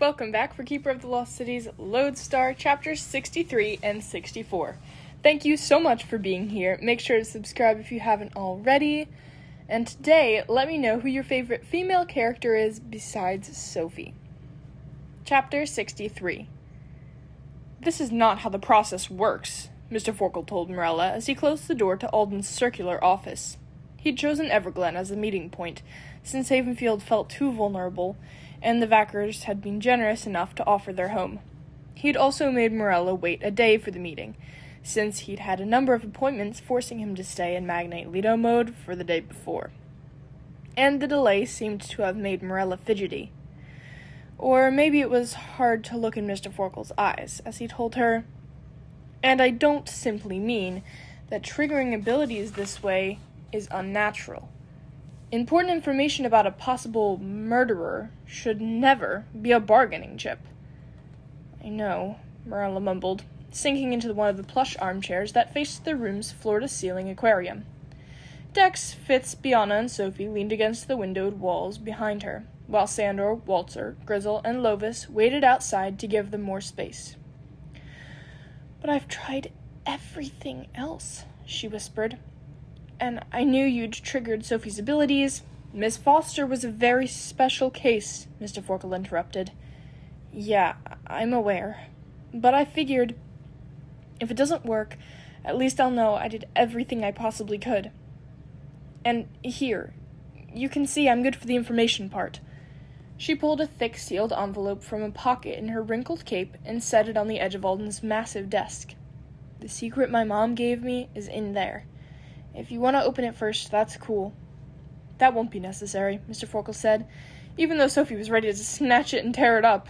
Welcome back for Keeper of the Lost Cities, Lodestar, chapters 63 and 64. Thank you so much for being here. Make sure to subscribe if you haven't already. And today, let me know who your favorite female character is besides Sophie. Chapter 63. This is not how the process works, Mr. Forkle told Morella as he closed the door to Alden's circular office. He'd chosen Everglen as a meeting point, since Havenfield felt too vulnerable, and the Vackers had been generous enough to offer their home. He'd also made Morella wait a day for the meeting, since he'd had a number of appointments forcing him to stay in Magnate Leto mode for the day before. And the delay seemed to have made Morella fidgety. Or maybe it was hard to look in Mr. Forkle's eyes, as he told her, "And I don't simply mean that triggering abilities this way is unnatural. Important information about a possible murderer should never be a bargaining chip." "I know," Morella mumbled, sinking into one of the plush armchairs that faced the room's floor-to-ceiling aquarium. Dex, Fitz, Bianna, and Sophie leaned against the windowed walls behind her, while Sandor, Walter, Grizzle, and Lovis waited outside to give them more space. "But I've tried everything else," she whispered. "And I knew you'd triggered Sophie's abilities." "Miss Foster was a very special case," Mr. Forkle interrupted. "Yeah, I'm aware. But I figured, if it doesn't work, at least I'll know I did everything I possibly could. And here, you can see I'm good for the information part." She pulled a thick sealed envelope from a pocket in her wrinkled cape and set it on the edge of Alden's massive desk. "The secret my mom gave me is in there. If you want to open it first, that's cool." "That won't be necessary," Mr. Forkle said, even though Sophie was ready to snatch it and tear it up.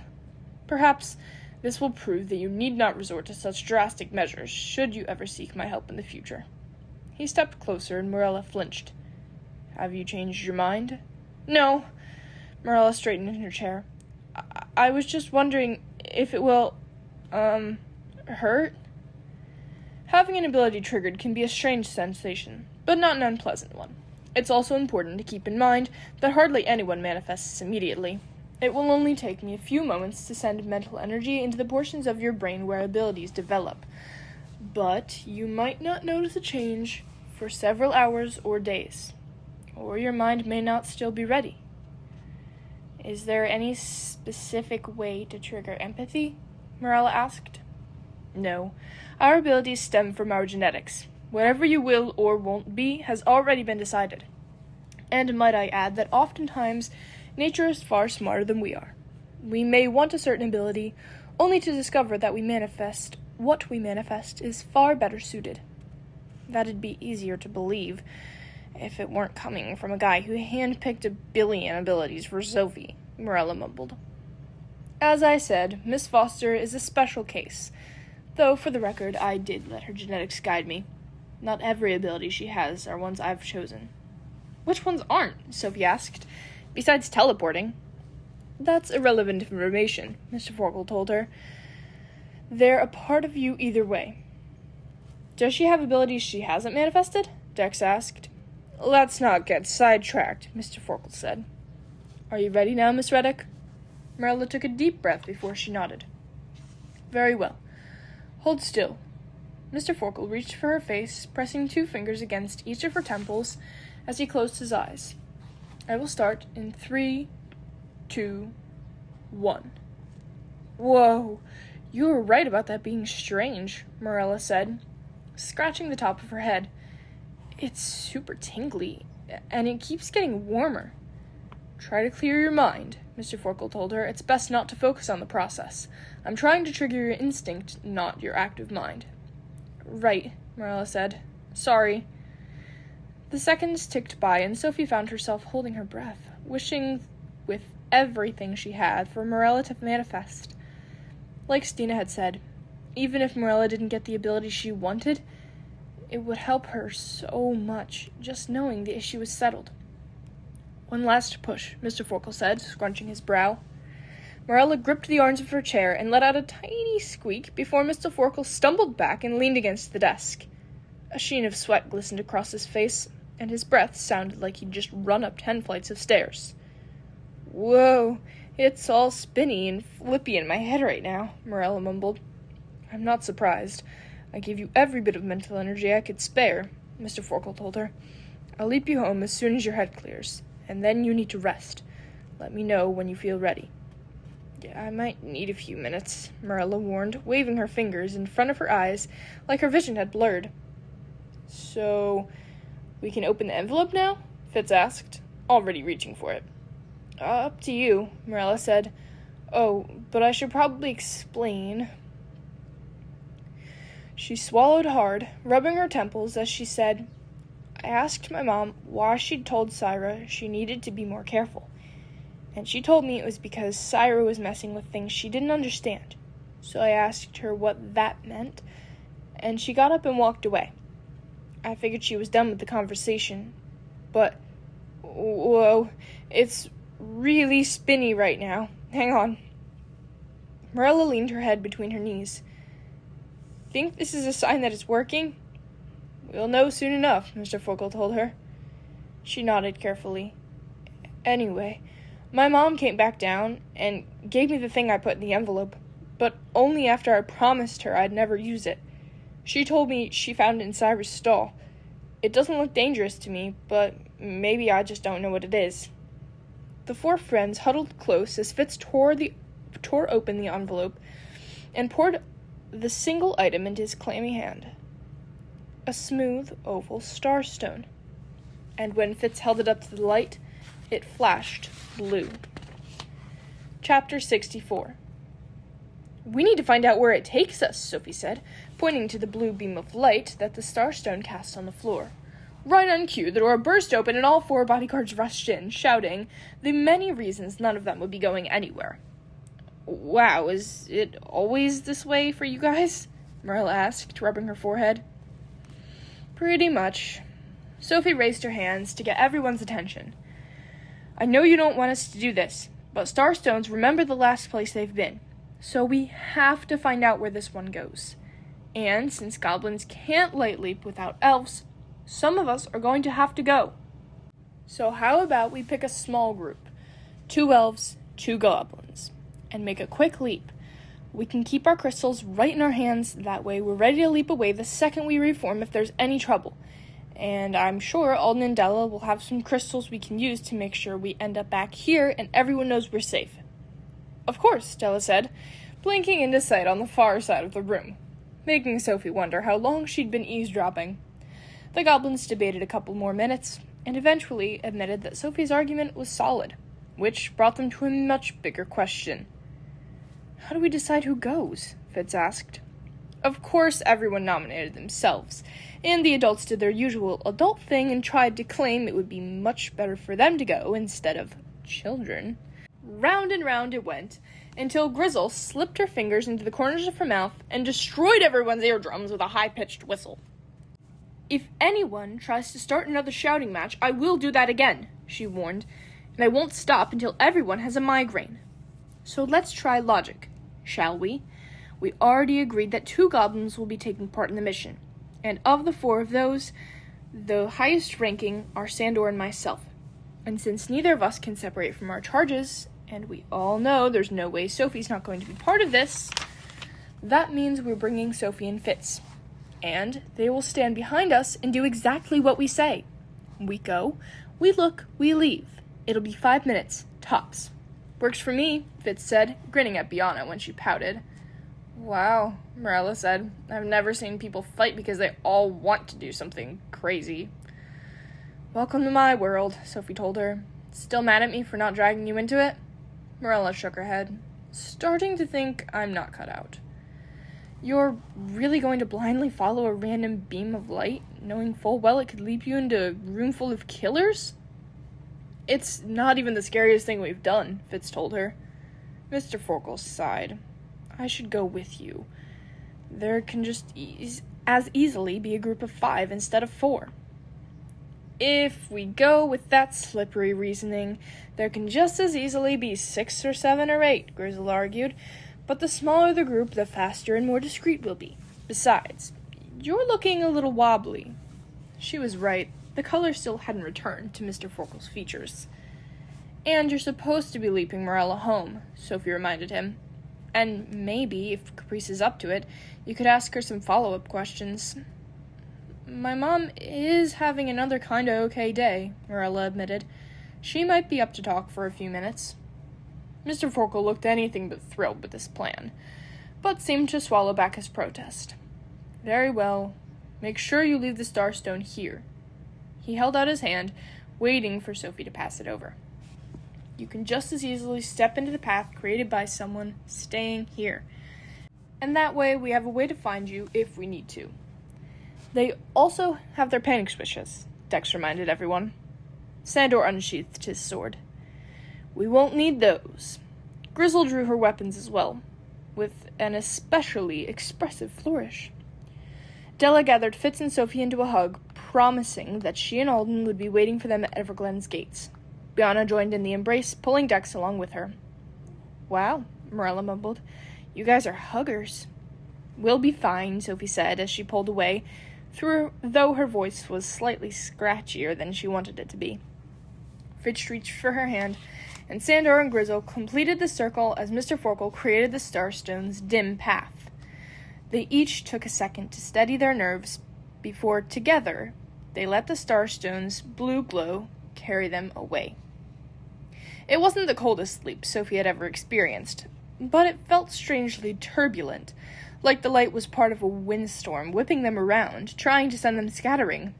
"Perhaps this will prove that you need not resort to such drastic measures should you ever seek my help in the future." He stepped closer and Morella flinched. "Have you changed your mind?" "No." Morella straightened in her chair. I was just wondering if it will, hurt?" Having an ability triggered can be a strange sensation, but not an unpleasant one. It's also important to keep in mind that hardly anyone manifests immediately. It will only take me a few moments to send mental energy into the portions of your brain where abilities develop. But you might not notice a change for several hours or days, or your mind may not still be ready. "Is there any specific way to trigger empathy?" Morella asked. "No. Our abilities stem from our genetics. Whatever you will or won't be has already been decided. And might I add that oftentimes nature is far smarter than we are. We may want a certain ability, only to discover that what we manifest is far better suited. That'd be easier to believe if it weren't coming from a guy who handpicked 1 billion abilities for Sophie," Morella mumbled. "As I said, Miss Foster is a special case. Though, for the record, I did let her genetics guide me. Not every ability she has are ones I've chosen." "Which ones aren't?" Sophie asked. "Besides teleporting." "That's irrelevant information," Mr. Forkle told her. "They're a part of you either way." "Does she have abilities she hasn't manifested?" Dex asked. "Let's not get sidetracked," Mr. Forkle said. "Are you ready now, Miss Reddick?" Morella took a deep breath before she nodded. "Very well. Hold still." Mr. Forkle reached for her face, pressing 2 fingers against each of her temples as he closed his eyes. "I will start in 3, 2, 1. "Whoa, you were right about that being strange," Morella said, scratching the top of her head. "It's super tingly, and it keeps getting warmer." "Try to clear your mind," Mr. Forkle told her. "It's best not to focus on the process. I'm trying to trigger your instinct, not your active mind." "Right," Morella said. "Sorry." The seconds ticked by, and Sophie found herself holding her breath, wishing with everything she had for Morella to manifest. Like Stina had said, even if Morella didn't get the ability she wanted, it would help her so much, just knowing the issue was settled. "One last push," Mr. Forkle said, scrunching his brow. Morella gripped the arms of her chair and let out a tiny squeak before Mr. Forkle stumbled back and leaned against the desk. A sheen of sweat glistened across his face, and his breath sounded like he'd just run up 10 flights of stairs. "Whoa, It's all spinny and flippy in my head right now, Marilla mumbled. I'm not surprised. I gave you every bit of mental energy I could spare, Mr. Forkle told her. I'll leap you home as soon as your head clears, and then you need to rest. Let me know when you feel ready. Yeah, I might need a few minutes, Marilla warned, waving her fingers in front of her eyes like her vision had blurred. So, we can open the envelope now? Fitz asked, already reaching for it. Up to you, Marilla said. Oh, but I should probably explain. She swallowed hard, rubbing her temples as she said, I asked my mom why she'd told Syra she needed to be more careful. And she told me it was because Syra was messing with things she didn't understand. So I asked her what that meant, and she got up and walked away. I figured she was done with the conversation, but, whoa, it's really spinny right now. Hang on. Marilla leaned her head between her knees. Think this is a sign that it's working? We'll know soon enough, Mr. Forkle told her. She nodded carefully. Anyway, my mom came back down and gave me the thing I put in the envelope, but only after I promised her I'd never use it. She told me she found it in Syra's stall. It doesn't look dangerous to me, but maybe I just don't know what it is. The four friends huddled close as Fitz tore open the envelope and poured the single item into his clammy hand. A smooth, oval starstone. And when Fitz held it up to the light, it flashed blue. Chapter 64. We need to find out where it takes us, Sophie said, pointing to the blue beam of light that the starstone cast on the floor. Right on cue, the door burst open and all four bodyguards rushed in, shouting the many reasons none of them would be going anywhere. Wow, is it always this way for you guys? Marilla asked, rubbing her forehead. Pretty much. Sophie raised her hands to get everyone's attention. I know you don't want us to do this, but Starstones remember the last place they've been, so we have to find out where this one goes. And since goblins can't light leap without elves, some of us are going to have to go. So how about we pick a small group, 2 elves, 2 goblins, and make a quick leap. We can keep our crystals right in our hands, that way we're ready to leap away the second we reform if there's any trouble. And I'm sure Alden and Della will have some crystals we can use to make sure we end up back here and everyone knows we're safe. Of course, Della said, blinking into sight on the far side of the room, making Sophie wonder how long she'd been eavesdropping. The goblins debated a couple more minutes, and eventually admitted that Sophie's argument was solid, which brought them to a much bigger question. How do we decide who goes? Fitz asked. Of course everyone nominated themselves, and the adults did their usual adult thing and tried to claim it would be much better for them to go instead of children. Round and round it went, until Grizzle slipped her fingers into the corners of her mouth and destroyed everyone's eardrums with a high-pitched whistle. If anyone tries to start another shouting match, I will do that again, she warned, and I won't stop until everyone has a migraine. So let's try logic, shall we? We already agreed that 2 goblins will be taking part in the mission, and of the 4 of those, the highest ranking are Sandor and myself. And since neither of us can separate from our charges, and we all know there's no way Sophie's not going to be part of this, that means we're bringing Sophie and Fitz. And they will stand behind us and do exactly what we say. We go, we look, we leave. It'll be 5 minutes, tops. Works for me, Fitz said, grinning at Biana when she pouted. Wow, Marilla said. I've never seen people fight because they all want to do something crazy. Welcome to my world, Sophie told her. Still mad at me for not dragging you into it? Marilla shook her head, starting to think I'm not cut out. You're really going to blindly follow a random beam of light, knowing full well it could leap you into a room full of killers? It's not even the scariest thing we've done, Fitz told her. Mr. Forkle sighed. I should go with you. There can just as easily be a group of 5 instead of 4. If we go with that slippery reasoning, there can just as easily be 6 or 7 or 8, Grizzle argued. But the smaller the group, the faster and more discreet we'll be. Besides, you're looking a little wobbly. She was right. The color still hadn't returned to Mr. Forkle's features. And you're supposed to be leaping Morella home, Sophie reminded him. And maybe, if Caprice is up to it, you could ask her some follow-up questions. My mom is having another kinda okay day, Morella admitted. She might be up to talk for a few minutes. Mr. Forkel looked anything but thrilled with this plan, but seemed to swallow back his protest. Very well. Make sure you leave the Starstone here. He held out his hand, waiting for Sophie to pass it over. You can just as easily step into the path created by someone staying here. And that way we have a way to find you if we need to. They also have their panic switches, Dex reminded everyone. Sandor unsheathed his sword. We won't need those. Grizzle drew her weapons as well, with an especially expressive flourish. Della gathered Fitz and Sophie into a hug, promising that she and Alden would be waiting for them at Everglen's gates. Bianna joined in the embrace, pulling Dex along with her. Wow, Morella mumbled. You guys are huggers. We'll be fine, Sophie said as she pulled away, though her voice was slightly scratchier than she wanted it to be. Fitz reached for her hand, and Sandor and Grizzle completed the circle as Mr. Forkel created the Starstone's dim path. They each took a second to steady their nerves before, together, they let the Starstone's blue glow carry them away. It wasn't the coldest sleep Sophie had ever experienced, but it felt strangely turbulent, like the light was part of a windstorm whipping them around, trying to send them scattering.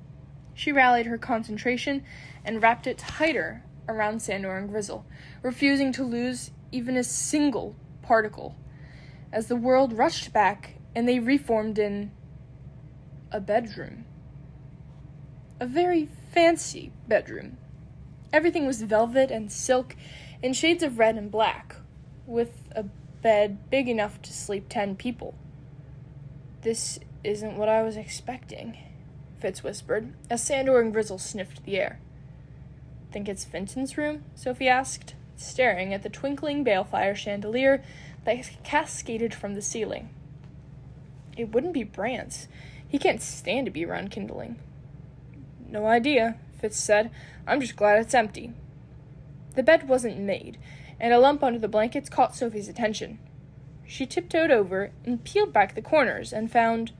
She rallied her concentration and wrapped it tighter around Sandor and Grizzle, refusing to lose even a single particle, as the world rushed back and they reformed in a bedroom. A very fancy bedroom. Everything was velvet and silk in shades of red and black, with a bed big enough to sleep 10 people. This isn't what I was expecting, Fitz whispered, as Sandor and Grizzle sniffed the air. Think it's Fenton's room? Sophie asked, staring at the twinkling balefire chandelier that cascaded from the ceiling. It wouldn't be Brant's. He can't stand to be around kindling. No idea, Fitz said. I'm just glad it's empty. The bed wasn't made, and a lump under the blankets caught Sophie's attention. She tiptoed over and peeled back the corners and found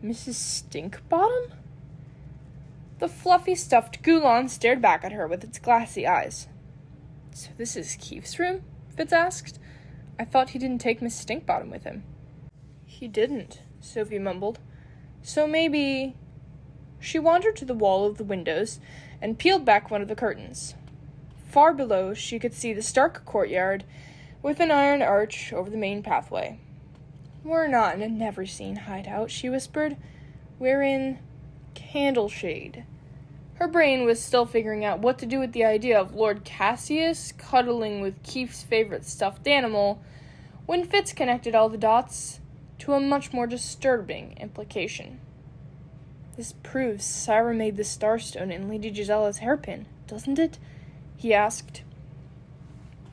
Mrs. Stinkbottom? The fluffy stuffed Goulon stared back at her with its glassy eyes. So this is Keith's room? Fitz asked. I thought he didn't take Miss Stinkbottom with him. He didn't, Sophie mumbled. So maybe... She wandered to the wall of the windows and peeled back one of the curtains. Far below, she could see the stark courtyard with an iron arch over the main pathway. We're not in a never-seen hideout, she whispered. We're in Candleshade. Her brain was still figuring out what to do with the idea of Lord Cassius cuddling with Keith's favorite stuffed animal when Fitz connected all the dots to a much more disturbing implication. This proves Syra made the Starstone in Lady Gisella's hairpin, doesn't it? He asked.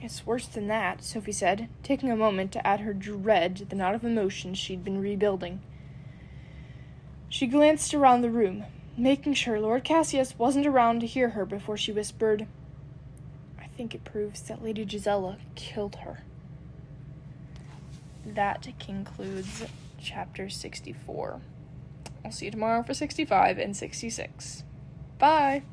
It's worse than that, Sophie said, taking a moment to add her dread to the knot of emotions she'd been rebuilding. She glanced around the room, making sure Lord Cassius wasn't around to hear her before she whispered, I think it proves that Lady Gisela killed her. That concludes chapter 64. I'll see you tomorrow for 65 and 66. Bye!